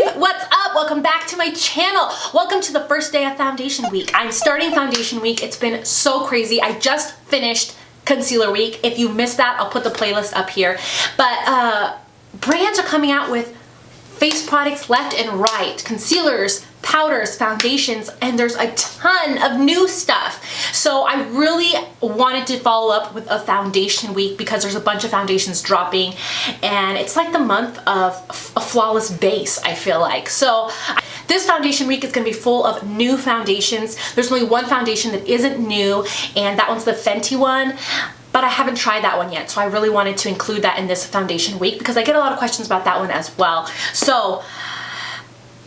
beauties, what's up? Welcome back to my channel. Welcome to the first day of foundation week. I'm starting foundation week. It's been so crazy. I just finished concealer week. If you missed that, I'll put the playlist up here. But brands are coming out with face products left and right, concealers, powders, foundations, and there's a ton of new stuff. So I really wanted to follow up with a foundation week because there's a bunch of foundations dropping and it's like the month of a flawless base, I feel like. So this foundation week is going to be full of new foundations. There's only one foundation that isn't new, and that one's the Fenty one. But I haven't tried that one yet, so I really wanted to include that in this foundation week because I get a lot of questions about that one as well. So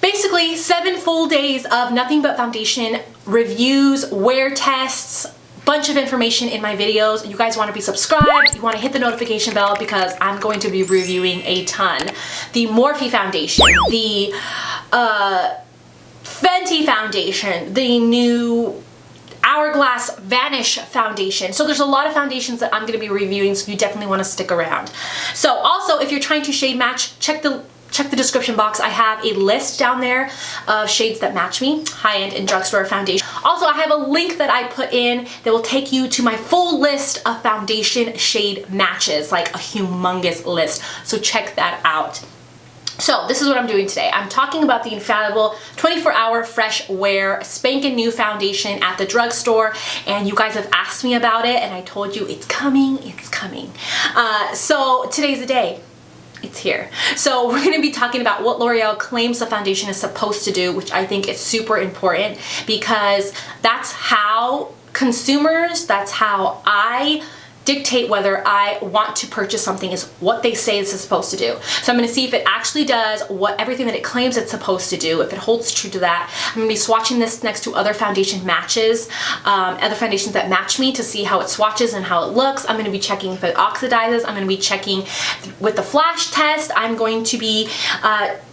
basically 7 full days of nothing but foundation reviews, wear tests, bunch of information in my videos. You guys want to be subscribed, you want to hit the notification bell because I'm going to be reviewing a ton. The Morphe foundation, the Fenty foundation, the new Hourglass Vanish foundation. So there's a lot of foundations that I'm going to be reviewing, so you definitely want to stick around. So also, if you're trying to shade match, check the description box. I have a list down there of shades that match me, high-end and drugstore foundation. Also, I have a link that I put in that will take you to my full list of foundation shade matches, like a humongous list. So check that out. So this is what I'm doing today. I'm talking about the Infallible 24-hour fresh wear spanking new foundation at the drugstore, and you guys have asked me about it and I told you it's coming, it's coming. So today's the day. It's here. So we're going to be talking about what L'Oreal claims the foundation is supposed to do, which I think is super important because that's how consumers, that's how I dictate whether I want to purchase something, is what they say this is supposed to do. So I'm going to see if it actually does everything that it claims it's supposed to do, if it holds true to that. I'm going to be swatching this next to other foundation matches, other foundations that match me to see how it swatches and how it looks. I'm going to be checking if it oxidizes. I'm going to be checking with the flash test. I'm going to be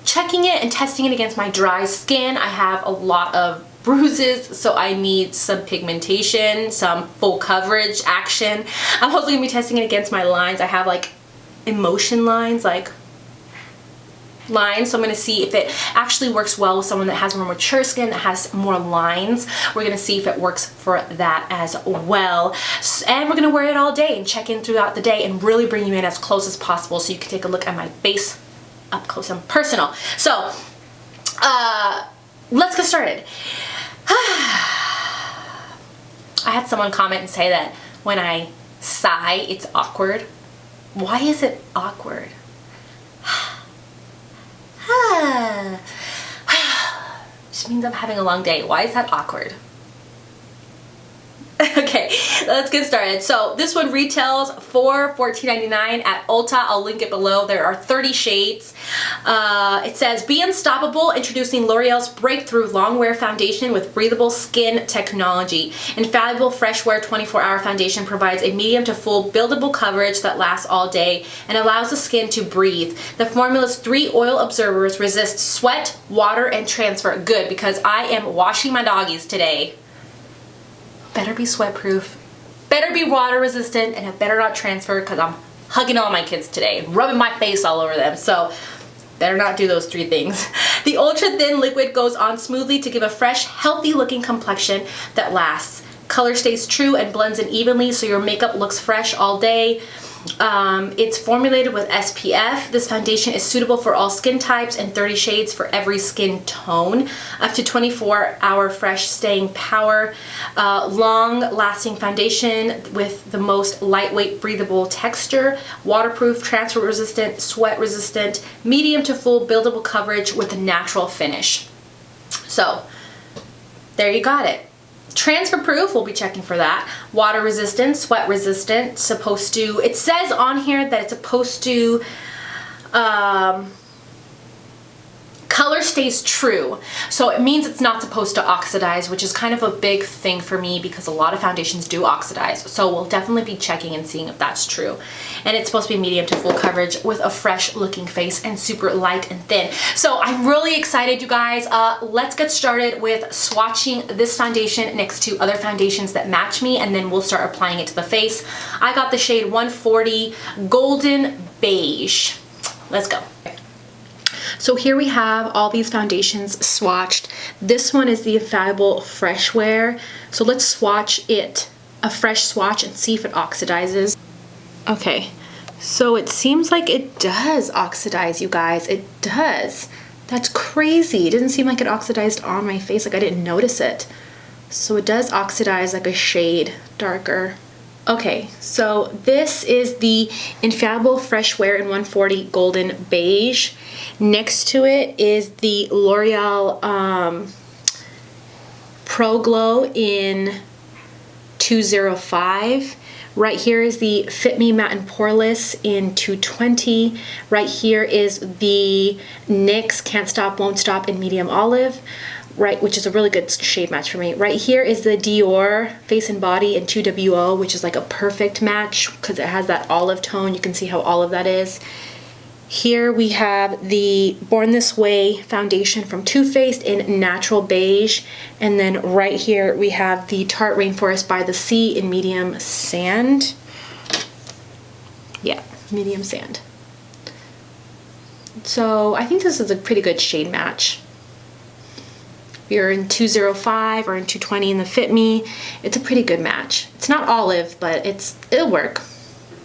checking it and testing it against my dry skin. I have a lot of bruises, so I need some pigmentation, some full coverage action. I'm also gonna be testing it against my lines. I have like emotion lines, like lines, so I'm gonna see if it actually works well with someone that has more mature skin, that has more lines. We're gonna see if it works for that as well. And we're gonna wear it all day and check in throughout the day and really bring you in as close as possible so you can take a look at my face up close and personal. So let's get started. I had someone comment and say that when I sigh, it's awkward. Why is it awkward? Just means I'm having a long day. Why is that awkward? Okay, let's get started. So this one retails for $14.99 at Ulta. I'll link it below. There are 30 shades. It says, be unstoppable, introducing L'Oreal's breakthrough long wear foundation with breathable skin technology. Infallible Fresh Wear 24-hour foundation provides a medium to full buildable coverage that lasts all day and allows the skin to breathe. The formula's 3 oil absorbers resist sweat, water, and transfer. Good, because I am washing my doggies today. Better be sweat proof, better be water resistant, and it better not transfer because I'm hugging all my kids today, rubbing my face all over them, so better not do those 3 things. The ultra thin liquid goes on smoothly to give a fresh, healthy looking complexion that lasts. Color stays true and blends in evenly so your makeup looks fresh all day. It's formulated with SPF. This foundation is suitable for all skin types and 30 shades for every skin tone. Up to 24-hour fresh staying power. Long-lasting foundation with the most lightweight, breathable texture. Waterproof, transfer-resistant, sweat-resistant, medium to full buildable coverage with a natural finish. So, there you got it. Transfer proof, we'll be checking for that. Water resistant, sweat resistant, supposed to, it says on here that it's supposed to, color stays true. So it means it's not supposed to oxidize, which is kind of a big thing for me because a lot of foundations do oxidize. So we'll definitely be checking and seeing if that's true. And it's supposed to be medium to full coverage with a fresh looking face and super light and thin. So I'm really excited, you guys. Let's get started with swatching this foundation next to other foundations that match me, and then we'll start applying it to the face. I got the shade 140 Golden Beige. Let's go. So here we have all these foundations swatched. This one is the Infallible Fresh Wear. So let's swatch it, a fresh swatch, and see if it oxidizes. Okay, so it seems like it does oxidize, you guys. It does. That's crazy. It didn't seem like it oxidized on my face, like I didn't notice it. So it does oxidize like a shade darker. Okay, so this is the Infallible Fresh Wear in 140 Golden Beige. Next to it is the L'Oreal Pro Glow in 205. Right here is the Fit Me Matte and Poreless in 220. Right here is the NYX Can't Stop Won't Stop in Medium Olive, right, which is a really good shade match for me. Right here is the Dior Face and Body in 2WO, which is like a perfect match because it has that olive tone. You can see how olive that is. Here we have the Born This Way foundation from Too Faced in Natural Beige. And then right here we have the Tarte Rainforest by the Sea in Medium Sand. Yeah, Medium Sand. So I think this is a pretty good shade match. If you're in 205 or in 220 in the Fit Me, it's a pretty good match. It's not olive, but it'll work.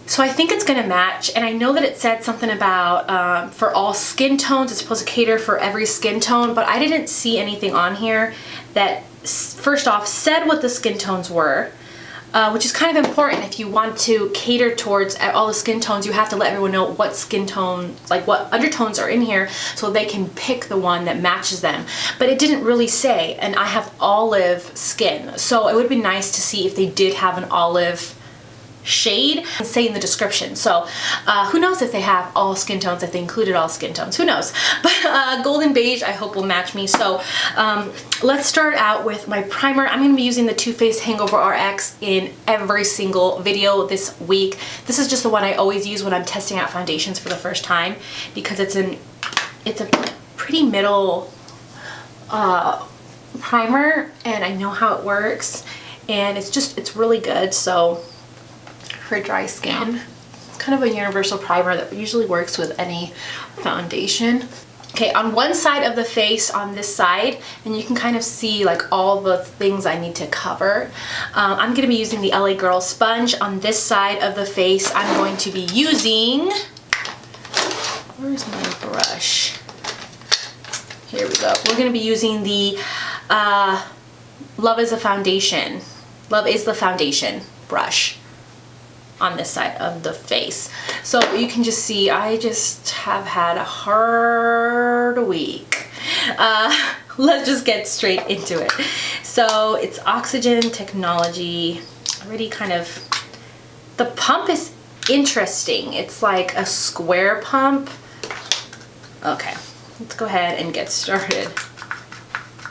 So I think it's gonna match, and I know that it said something about for all skin tones, it's supposed to cater for every skin tone, but I didn't see anything on here that, first off, said what the skin tones were, which is kind of important. If you want to cater towards all the skin tones, you have to let everyone know what skin tone, like what undertones are in here, so they can pick the one that matches them. But it didn't really say, and I have olive skin, so it would be nice to see if they did have an olive shade and say in the description. So who knows if they have all skin tones, if they included all skin tones, who knows. But Golden Beige I hope will match me. So let's start out with my primer. I'm going to be using the Too Faced HangoveRX in every single video this week. This is just the one I always use when I'm testing out foundations for the first time, because it's a pretty middle primer, and I know how it works, and it's really good. So for dry skin, it's kind of a universal primer that usually works with any foundation. Okay, on one side of the face, on this side, and you can kind of see like all the things I need to cover. I'm going to be using the LA Girl sponge. On this side of the face, I'm going to be using, where's my brush? Here we go. We're going to be using the Love is the Foundation brush on this side of the face. So you can just see I just have had a hard week. Let's just get straight into it. So it's Oxygen Technology. Already kind of, the pump is interesting. It's like a square pump. Okay, let's go ahead and get started.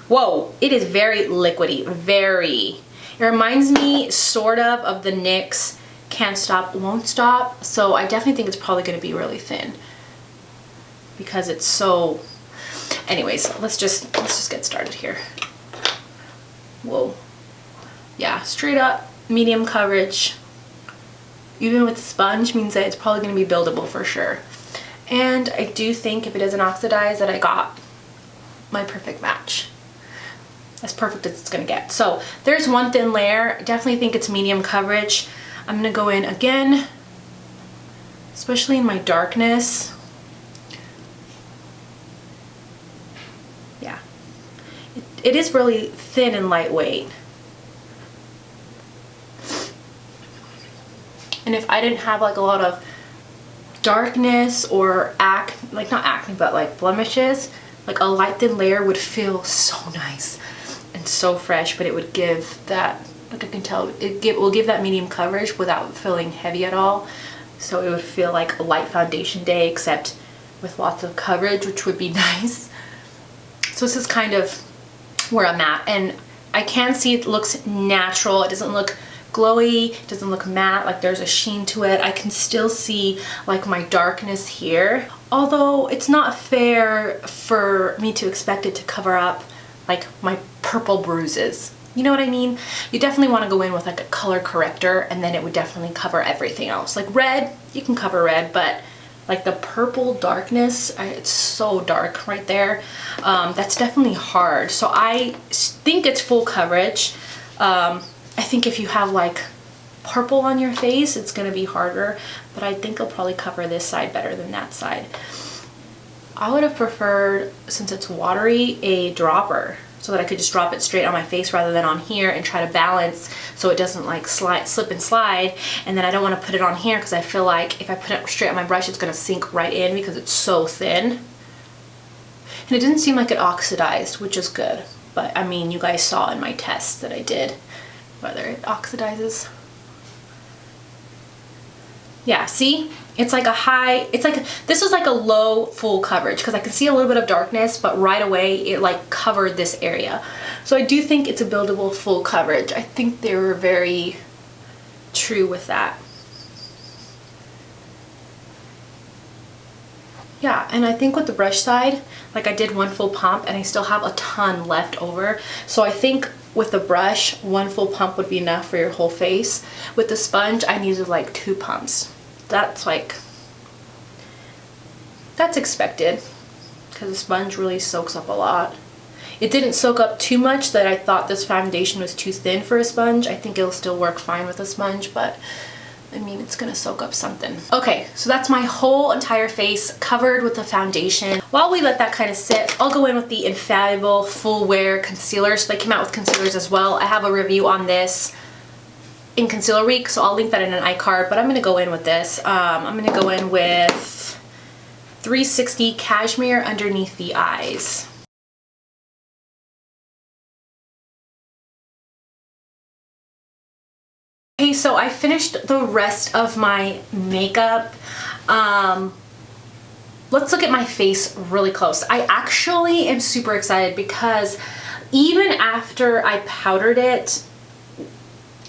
Whoa, it is very liquidy, very. It reminds me sort of the NYX Can't Stop Won't Stop, so I definitely think it's probably going to be really thin because it's so. Anyways, let's just get started here. Whoa, yeah, straight up medium coverage. Even with the sponge means that it's probably going to be buildable for sure. And I do think if it doesn't oxidize that I got my perfect match. As perfect as it's going to get. So there's one thin layer. I definitely think it's medium coverage. I'm going to go in again, especially in my darkness. Yeah, it is really thin and lightweight. And if I didn't have like a lot of darkness or not acne, but like blemishes, like a light thin layer would feel so nice and so fresh, but it would give that, like I can tell, will give that medium coverage without feeling heavy at all. So it would feel like a light foundation day, except with lots of coverage, which would be nice. So this is kind of where I'm at, and I can see it looks natural. It doesn't look glowy, it doesn't look matte, like there's a sheen to it. I can still see like my darkness here, although it's not fair for me to expect it to cover up like my purple bruises. You know what I mean? You definitely want to go in with like a color corrector, and then it would definitely cover everything else. Like red, you can cover red, but like the purple darkness, it's so dark right there. That's definitely hard. So I think it's full coverage. I think if you have like purple on your face, it's gonna be harder, but I think it'll probably cover this side better than that side. I would have preferred, since it's watery, a dropper so that I could just drop it straight on my face rather than on here and try to balance so it doesn't like slip and slide. And then I don't want to put it on here because I feel like if I put it straight on my brush, it's going to sink right in because it's so thin. And it didn't seem like it oxidized, which is good. But I mean, you guys saw in my test that I did whether it oxidizes. Yeah, see? It's like a high, it's like, this is like a low full coverage because I can see a little bit of darkness, but right away it like covered this area. So I do think it's a buildable full coverage. I think they were very true with that. Yeah, and I think with the brush side, like I did one full pump and I still have a ton left over. So I think with the brush, one full pump would be enough for your whole face. With the sponge, I needed like 2 pumps. That's like, that's expected because the sponge really soaks up a lot. It didn't soak up too much that I thought this foundation was too thin for a sponge. I think it'll still work fine with a sponge, but I mean, it's gonna soak up something. Okay, so that's my whole entire face covered with the foundation. While we let that kind of sit, I'll go in with the Infallible Full Wear Concealer. So they came out with concealers as well. I have a review on this in Concealer Week, so I'll link that in an iCard, but I'm gonna go in with this. I'm gonna go in with 360 Cashmere underneath the eyes. Okay, so I finished the rest of my makeup. Let's look at my face really close. I actually am super excited because even after I powdered it,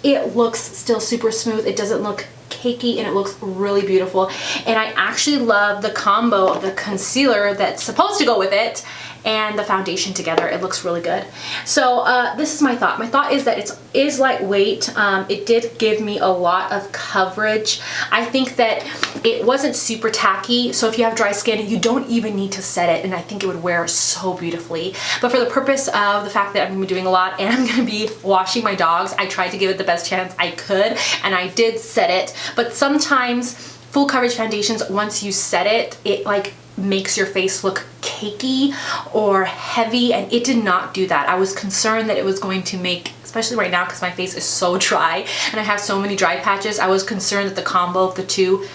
it looks still super smooth. It doesn't look cakey and it looks really beautiful. And I actually love the combo of the concealer that's supposed to go with it and the foundation together. It looks really good. So this is my thought. My thought is that it is lightweight. It did give me a lot of coverage. I think that it wasn't super tacky, so if you have dry skin, you don't even need to set it, and I think it would wear so beautifully. But for the purpose of the fact that I'm gonna be doing a lot and I'm gonna be washing my dogs, I tried to give it the best chance I could, and I did set it. But sometimes full coverage foundations, once you set it, it like makes your face look cakey or heavy, and it did not do that. I was concerned that it was going to make, especially right now because my face is so dry and I have so many dry patches, I was concerned that the combo of the two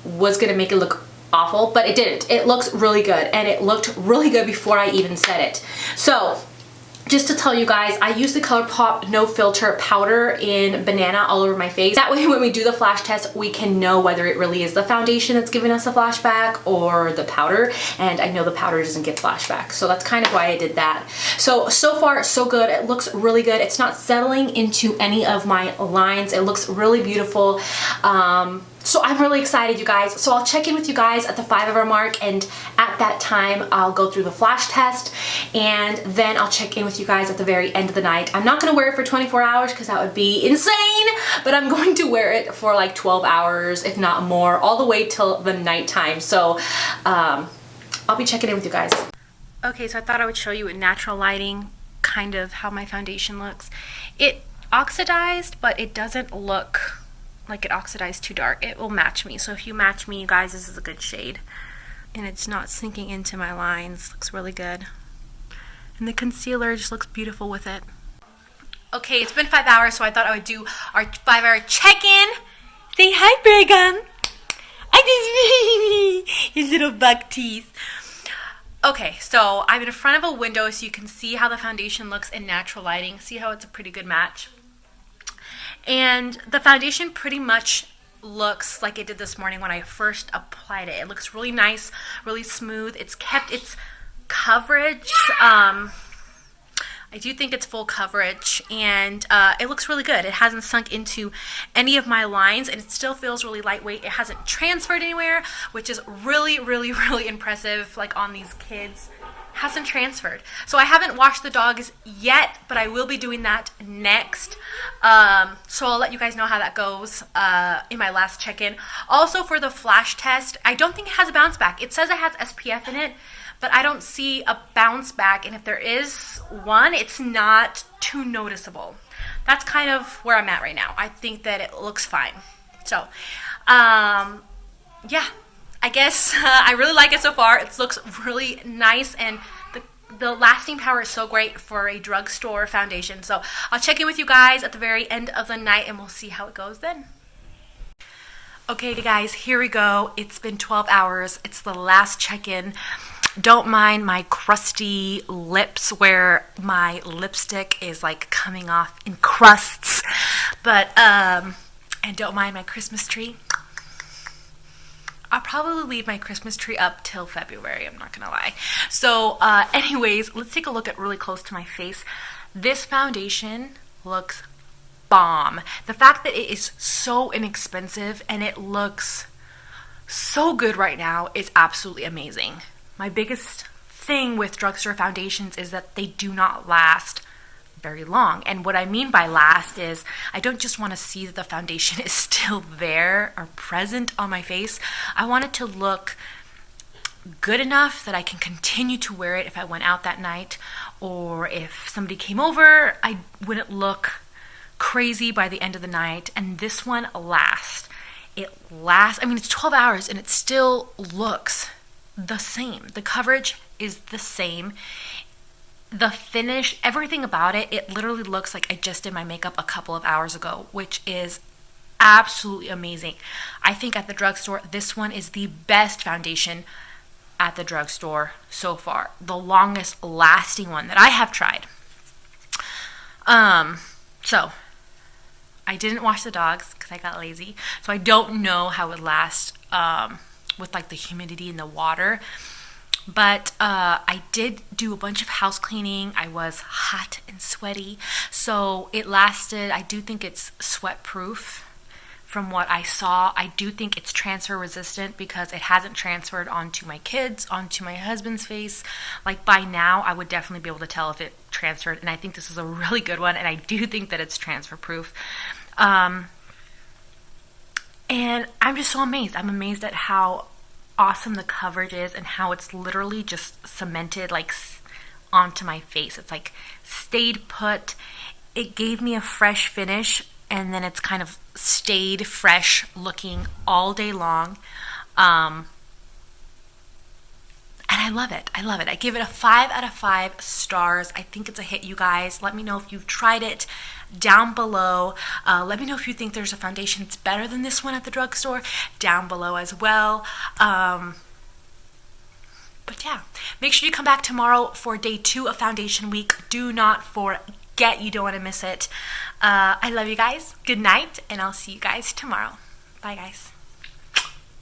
was going to make it look awful, but it didn't. It looks really good, and it looked really good before I even set it. So just to tell you guys, I use the ColourPop No Filter powder in Banana all over my face. That way when we do the flash test, we can know whether it really is the foundation that's giving us a flashback or the powder. And I know the powder doesn't give flashback. So that's kind of why I did that. So far, so good. It looks really good. It's not settling into any of my lines. It looks really beautiful. So I'm really excited, you guys. So I'll check in with you guys at the 5-hour mark, and at that time I'll go through the flash test, and then I'll check in with you guys at the very end of the night. I'm not gonna wear it for 24 hours because that would be insane, but I'm going to wear it for like 12 hours, if not more, all the way till the nighttime. So I'll be checking in with you guys. Okay, so I thought I would show you in natural lighting kind of how my foundation looks. It oxidized, but it doesn't look like it oxidized too dark. It will match me. So if you match me, you guys, this is a good shade. And it's not sinking into my lines. Looks really good. And the concealer just looks beautiful with it. Okay, it's been 5 hours, so I thought I would do our 5-hour check-in. Say hi, Bregan. I just his little buck teeth. Okay, so I'm in front of a window so you can see how the foundation looks in natural lighting. See how it's a pretty good match? And the foundation pretty much looks like it did this morning when I first applied it. It looks really nice, really smooth. It's kept its coverage. I do think it's full coverage, and it looks really good. It hasn't sunk into any of my lines, and it still feels really lightweight. It hasn't transferred anywhere, which is really, really, really impressive, like on these kids. hasn't transferred. So I haven't washed the dogs yet, but I will be doing that next. So I'll let you guys know how that goes in my last check-in. Also for the flash test, I don't think it has a bounce back. It says it has SPF in it, but I don't see a bounce back. And if there is one, it's not too noticeable. That's kind of where I'm at right now. I think that it looks fine. So, yeah, I guess I really like it so far. It looks really nice, and the lasting power is so great for a drugstore foundation. So I'll check in with you guys at the very end of the night, and we'll see how it goes then. Okay, guys, here we go. It's been 12 hours. It's the last check-in. Don't mind my crusty lips where my lipstick is like coming off in crusts, but and don't mind my Christmas tree. I'll probably leave my Christmas tree up till February, I'm not gonna lie. So anyways, let's take a look at really close to my face. This foundation looks bomb. The fact that it is so inexpensive and it looks so good right now is absolutely amazing. My biggest thing with drugstore foundations is that they do not last very long. And what I mean by last is I don't just want to see that the foundation is still there or present on my face. I want it to look good enough that I can continue to wear it if I went out that night, or if somebody came over, I wouldn't look crazy by the end of the night. And this one lasts. It lasts, I mean, it's 12 hours and it still looks the same. The coverage is the same. The finish, everything about it, it literally looks like I just did my makeup a couple of hours ago, which is absolutely amazing. I think at the drugstore, this one is the best foundation at the drugstore so far. The longest lasting one that I have tried. So I didn't wash the dogs because I got lazy. So I don't know how it lasts with like the humidity in the water. But I did do a bunch of house cleaning. I was hot and sweaty, so it lasted. I do think it's sweat proof from what I saw. I do think it's transfer resistant because it hasn't transferred onto my kids, onto my husband's face. Like by now, I would definitely be able to tell if it transferred, and I think this is a really good one, and I do think that it's transfer proof. And I'm just so amazed. I'm amazed at how awesome the coverage is and how it's literally just cemented like onto my face. It's like stayed put. It gave me a fresh finish, and then it's kind of stayed fresh looking all day long. And I love it. I love it. I give it a 5 out of 5 stars. I think it's a hit, you guys. Let me know if you've tried it down below. Let me know if you think there's a foundation that's better than this one at the drugstore down below as well. But yeah, make sure you come back tomorrow for day 2 of foundation week. Do not forget, you don't want to miss it. I love you guys. Good night, and I'll see you guys tomorrow. Bye, guys.